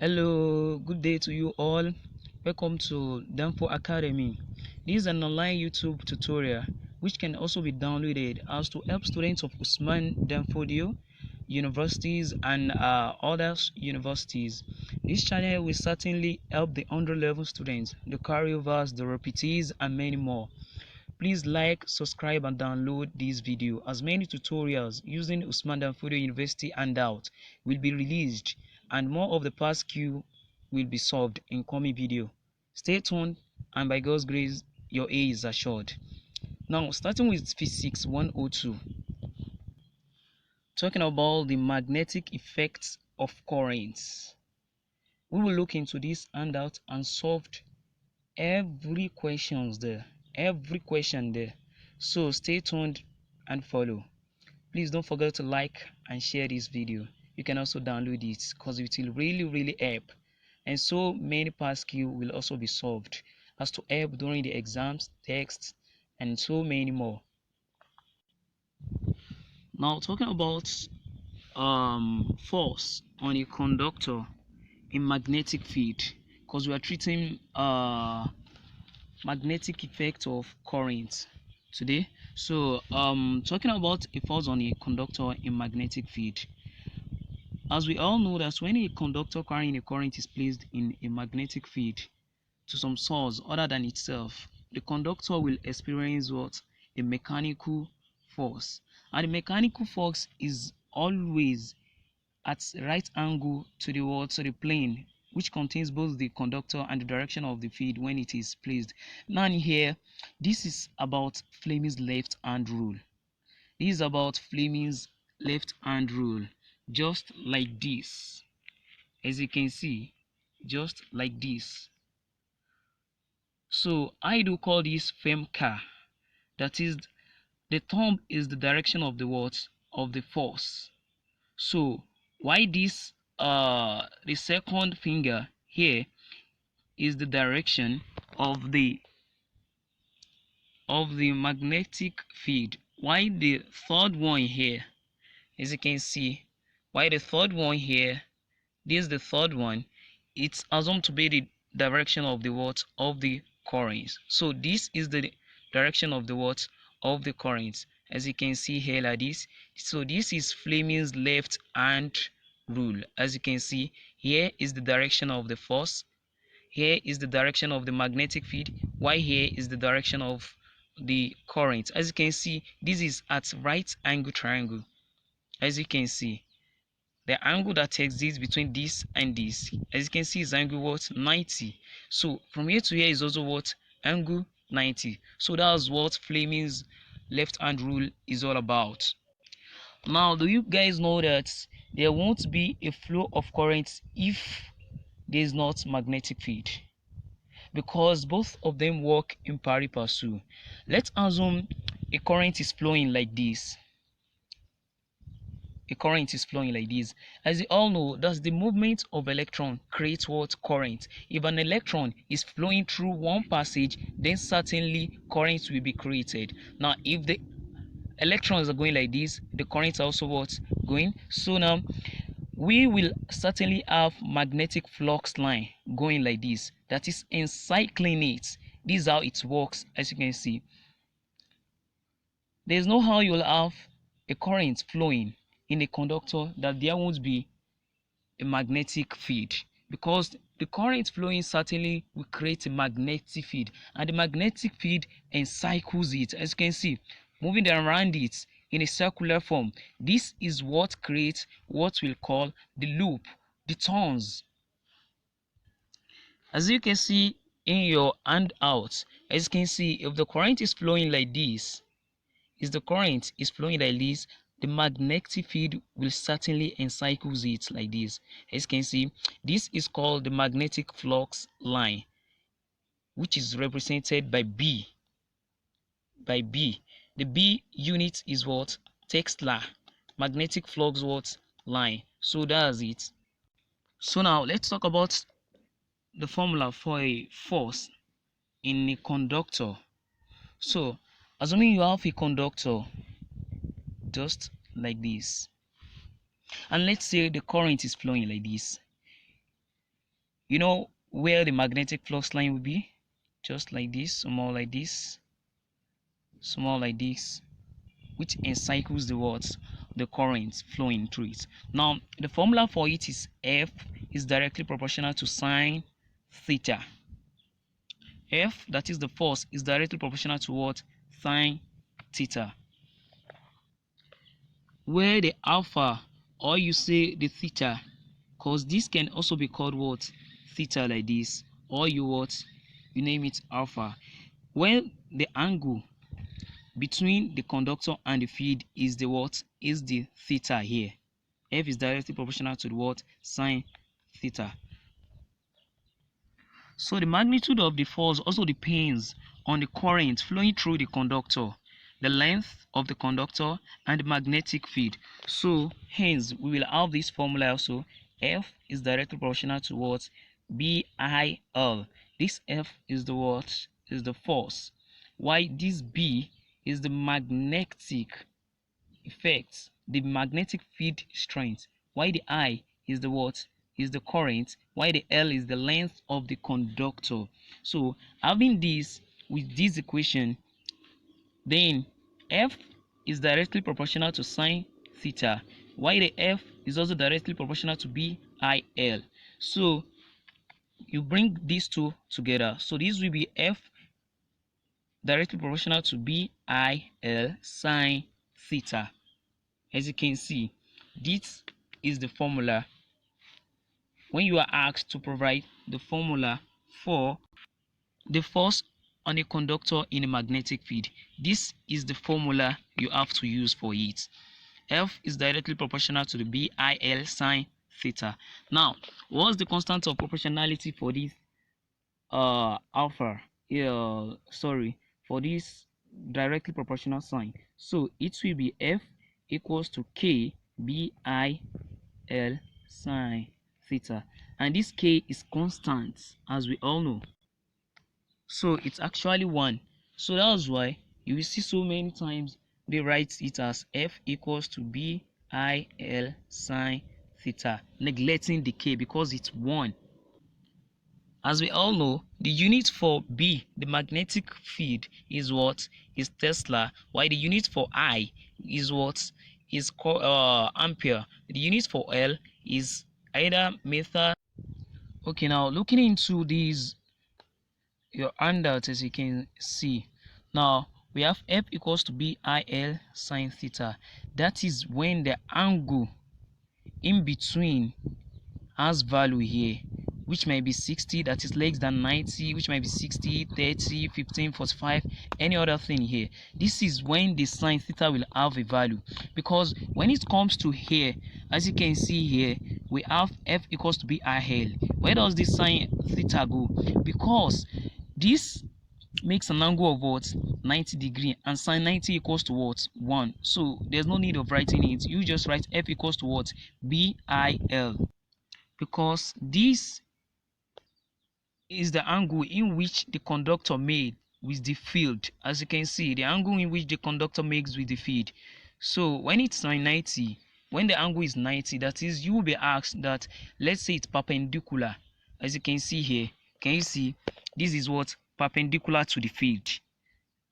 Hello, good day to you all. Welcome to Danfo Academy. This is an online YouTube tutorial which can also be downloaded as to help students of Usman Danfodio universities and other universities. This channel will certainly help the underlevel students, the carryovers, the repeatees, and many more. Please like, subscribe, and download this video, as many tutorials using Usman Danfodio University handout will be released and more of the past queue will be solved in coming video. Stay tuned, and by God's grace, your A is assured. Now, starting with Physics 102, talking about the magnetic effects of currents. We will look into this handout and solve every question there. So stay tuned and follow. Please don't forget to like and share this video. You can also download it because it will really help, and so many past q will also be solved as to help during the exams, texts, and so many more. Now, talking about force on a conductor in magnetic field, because we are treating magnetic effect of current today. So talking about a force on a conductor in magnetic field, as we all know that when a conductor carrying a current is placed in a magnetic field to some source other than itself, the conductor will experience what? A mechanical force, and the mechanical force is always at right angle to the plane which contains both the conductor and the direction of the field when it is placed. Now here, this is about Fleming's left hand rule. This is about Fleming's left hand rule, just like this, as you can see, just like this. So I do call this femcar, that is, the thumb is the direction of the what? Of the force. So why this the second finger here is the direction of the magnetic field, why the third one here, as you can see, why the third one here, this is the third one, it's assumed to be the direction of the what? Of the currents. So this is the direction of the what? Of the currents, as you can see here like this. So this is Fleming's left hand rule. As you can see, here is the direction of the force, here is the direction of the magnetic field, while here is the direction of the current. As you can see, this is at right angle triangle. As you can see, the angle that exists between this and this, as you can see, is angle what? 90. So from here to here is also what? Angle 90. So that's what Fleming's left hand rule is all about. Now, do you guys know that there won't be a flow of current if there is not magnetic field? Because both of them work in pari passu. Let's assume a current is flowing like this. A current is flowing like this. As you all know, that's the movement of electron creates what? Current. If an electron is flowing through one passage, then certainly currents will be created. Now, if the electrons are going like this, the currents are also what? Going. So now we will certainly have magnetic flux line going like this, that is encycling it. This is how it works. As you can see, there's no how you'll have a current flowing in a conductor that there won't be a magnetic field, because the current flowing certainly will create a magnetic field, and the magnetic field encircles it. As you can see, moving around it in a circular form. This is what creates what we'll call the loop, the turns. As you can see in your handout, as you can see, if the current is flowing like this, the magnetic field will certainly encircle it like this. As you can see, this is called the magnetic flux line, which is represented by B. The B unit is what? Tesla. Magnetic flux what? Line. So that's it. So now let's talk about the formula for a force in a conductor. So assuming you have a conductor just like this, and let's say the current is flowing like this, You know where the magnetic flux line will be? Just like this, small like this, which encircles the what? The current flowing through it. Now, the formula for it is F is directly proportional to sine theta. F, that is the force, is directly proportional to what? Sine theta. Where the alpha, or you say the theta, because this can also be called what? Theta like this, or you what? You name it alpha. When the angle between the conductor and the field is the what? Is the theta here. F is directly proportional to the what? Sine theta. So the magnitude of the force also depends on the current flowing through the conductor, the length of the conductor, and the magnetic field. So hence we will have this formula also. F is directly proportional to what? BIL. This F is the what? Is the force. While this B is the magnetic effect, the magnetic field strength. While the I is the what? Is the current, while the L is the length of the conductor. So having this with this equation, then F is directly proportional to sine theta, while the F is also directly proportional to BIL. So you bring these two together. So this will be F directly proportional to BIL sine theta. As you can see, this is the formula when you are asked to provide the formula for the force on a conductor in a magnetic field. This is the formula you have to use for it. F is directly proportional to the BIL sine theta. Now, what's the constant of proportionality for this alpha? For this directly proportional sign. So it will be F equals to K BIL sine theta, and this K is constant as we all know, so it's actually 1. So that's why you will see so many times they write it as F equals to BIL sine theta, neglecting the K because it's 1. As we all know, the unit for B, the magnetic field, is what? Is Tesla, while the unit for I is what? Is ampere. The unit for L is either meter. Okay, now looking into these, your handout, as you can see, now we have F equals to BIL sine theta. That is when the angle in between has value here, which might be 60, that is less than 90, which might be 60, 30, 15, 45, any other thing here. This is when the sine theta will have a value, because when it comes to here, as you can see here, we have F equals to BIL. Where does this sine theta go? Because this makes an angle of what? 90 degree, and sine 90 equals to what? 1. So there's no need of writing it. You just write F equals to what? BIL, because this is the angle in which the conductor made with the field. As you can see, the angle in which the conductor makes with the field. So when it's 90, when the angle is 90, that is, you will be asked that, let's say it's perpendicular. As you can see here, can you see this is what? Perpendicular to the field.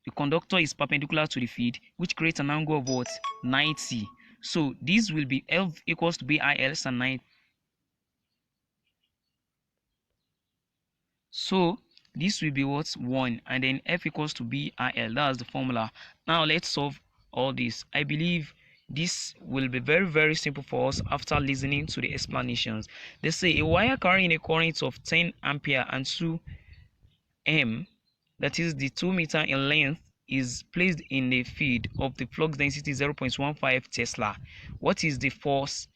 The conductor is perpendicular to the field, which creates an angle of what? 90. So this will be F equals to BIL sine 90. So this will be what? 1, and then F equals to BIL. That's the formula. Now let's solve all this. I believe this will be very simple for us after listening to the explanations. They say a wire carrying a current of 10 ampere and 2 m, that is the 2 meter in length, is placed in a field of the flux density 0.15 Tesla. What is the force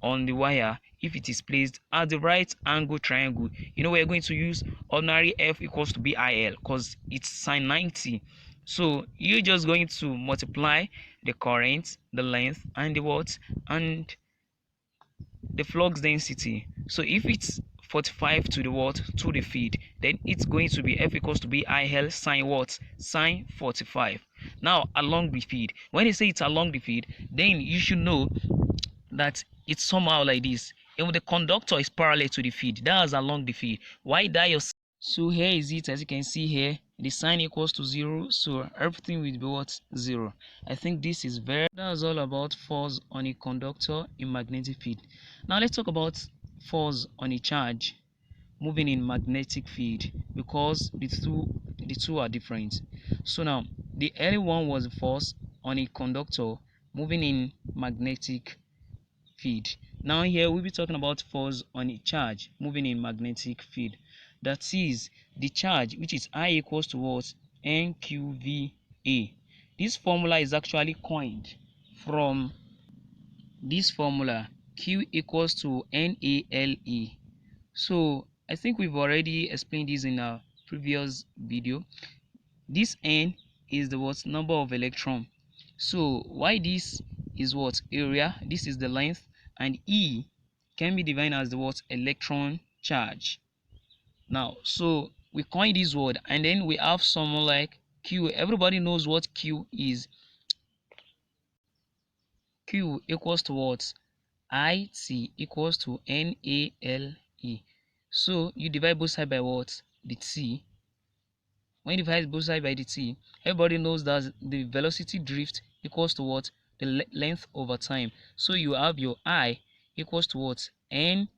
on the wire if it is placed at the right angle triangle? You know, we're going to use ordinary F equals to BIL because it's sine 90. So you're just going to multiply the current, the length, and the what, and the flux density. So if it's 45 to the what, to the field, then it's going to be F equals to BIL sine what? Sine 45. Now along the field, when they say it's along the field, then you should know that it's somehow like this. if the conductor is parallel to the field, that is along the field. Why that your so here is it, as you can see here, the sign equals to 0, so everything will be what? 0. I think this is very, that's all about force on a conductor in magnetic field. Now let's talk about force on a charge moving in magnetic field, because the two are different. So now the early one was force on a conductor moving in magnetic field. Now here we'll be talking about force on a charge moving in magnetic field. That is the charge, which is I equals to what? NQVA. This formula is actually coined from this formula, Q equals to NALE. So I think we've already explained this in our previous video. This N is the what? Number of electron. So why this is what? Area. This is the length, and E can be defined as the what? Electron charge. Now, so we coin this word, and then we have someone like Q. Everybody knows what Q is. Q equals to what? IT equals to NALE. So you divide both sides by what? The T. When you divide both sides by the T, everybody knows that the velocity drift equals to what? The length over time. So you have your I equals to what? NAVD.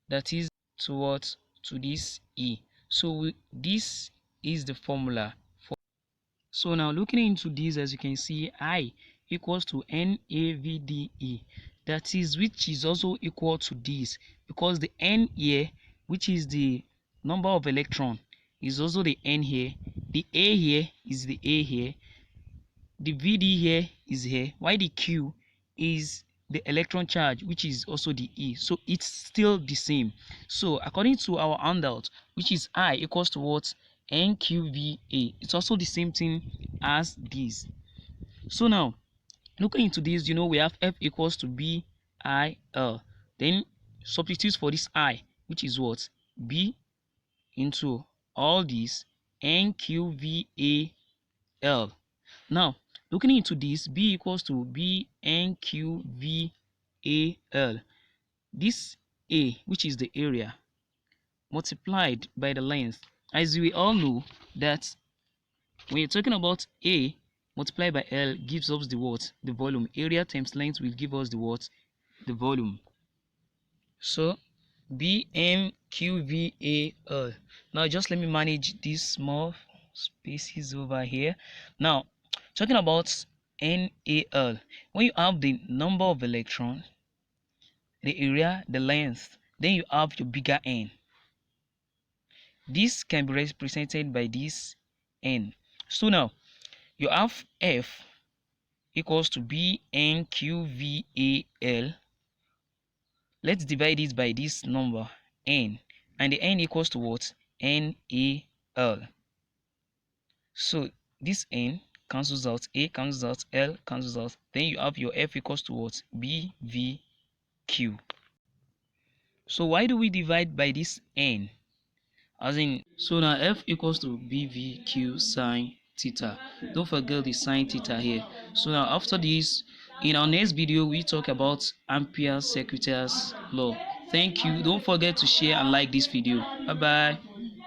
That is to what? To this E. So this is the formula. So now looking into this, as you can see, I equals to NAVDE, that is, which is also equal to this, because the N here, which is the number of electron, is also the N here, the A here is the A here, the VD here is here, while the Q is the electron charge, which is also the E. So it's still the same. So according to our handout, which is I equals to what? NQVA, it's also the same thing as this. So now looking into this, we have F equals to BIL. Then substitute for this I, which is what? B into all this NQVAL. Now looking into this, B equals to BNQVAL. This A, which is the area, multiplied by the length. As we all know that when you're talking about A multiplied by L gives us the what? The volume. Area times length will give us the what? The volume. So BMQVAL. Now just let me manage these small spaces over here. Now talking about NAL, when you have the number of electrons, the area, the length, then you have your bigger N. This can be represented by this N. So now you have F equals to BNQVAL. Let's divide it by this number N, and the N equals to what? NAL. So this N cancels out, A cancels out, L cancels out. Then you have your F equals to what? BVQ. So why do we divide by this N? As in, so now F equals to BVQ sine theta. Don't forget the sine theta here. So now after this, in our next video, we talk about Ampere's Secretary's law. Thank you. Don't forget to share and like this video. Bye bye.